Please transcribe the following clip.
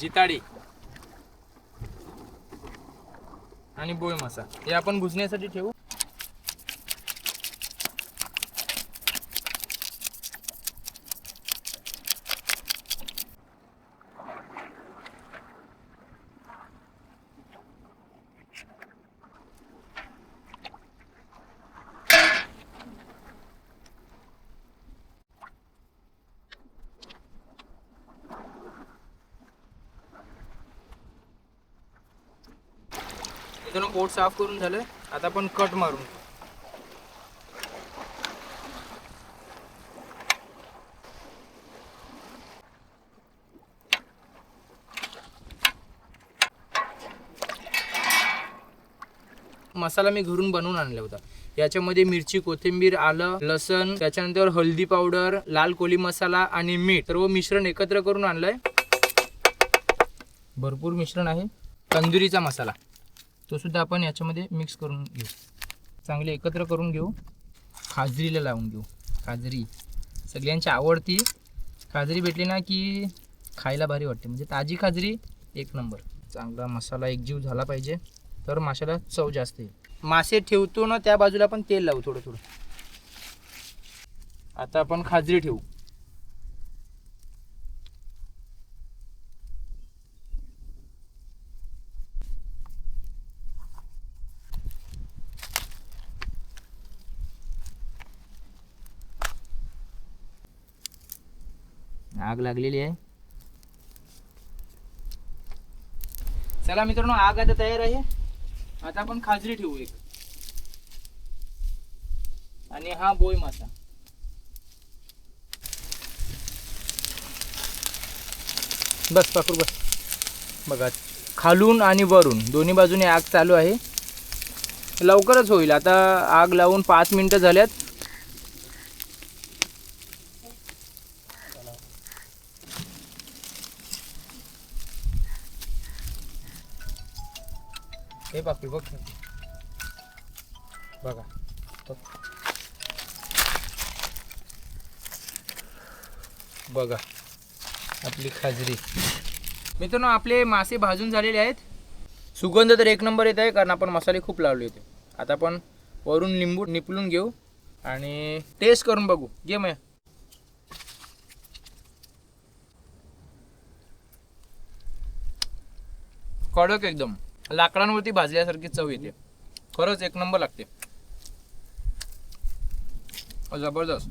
जिताडी आणि बोय मासा हे आपण भुजण्यासाठी ठेवू. इथून पोट साफ करून झालं. आता आपण कट मारून मसाला मी घरून बनवून आणला होता. याच्यामध्ये मिरची, कोथिंबीर, आलं, लसण, त्याच्यानंतर हळदी पावडर, लाल कोळी मसाला आणि मीठ सर्व मिश्रण एकत्र करून आणलंय. भरपूर मिश्रण आहे. तंदुरीचा मसाला तो सुद्धा आपण याच्यामध्ये मिक्स करून घेऊ. चांगले एकत्र करून घेऊ. खाजरीला लावून घेऊ. खाजरी सगळ्यांची आवडती. खाजरी भेटली ना की खायला भारी वाटते. म्हणजे ताजी खाजरी एक नंबर. चांगला मसाला एकजीव झाला पाहिजे तर माशाला चव जास्त येईल. मासे ठेवतो ना त्या बाजूला आपण तेल लावू थोडं थोडं. आता आपण खाजरी ठेवू. आग लागलेली आहे. चला मित्रांनो, आग आता तयार आहे. आता आपण खाजरी ठेवू एक. आणि हा बोय मासा. बस पकडू बस. बघा खालून आणि वरून दोन्ही बाजूने आग चालू आहे. लवकरच होईल. आता आग लावून 5 मिनिटं झाल्यात. हे बापरे बघ बघा. बघा आपली खाजरी. मित्रांनो, आपले मासे भाजून झालेले आहेत. सुगंध तर एक नंबर येत आहे कारण आपण मसाले खूप लावले होते. आता आपण वरून लिंबू निपलून घेऊ आणि टेस्ट करून बघू. घे मग. कडक एकदम लाकडांवरती भाजल्यासारखी चव येते. खरंच एक नंबर लागते. जबरदस्त.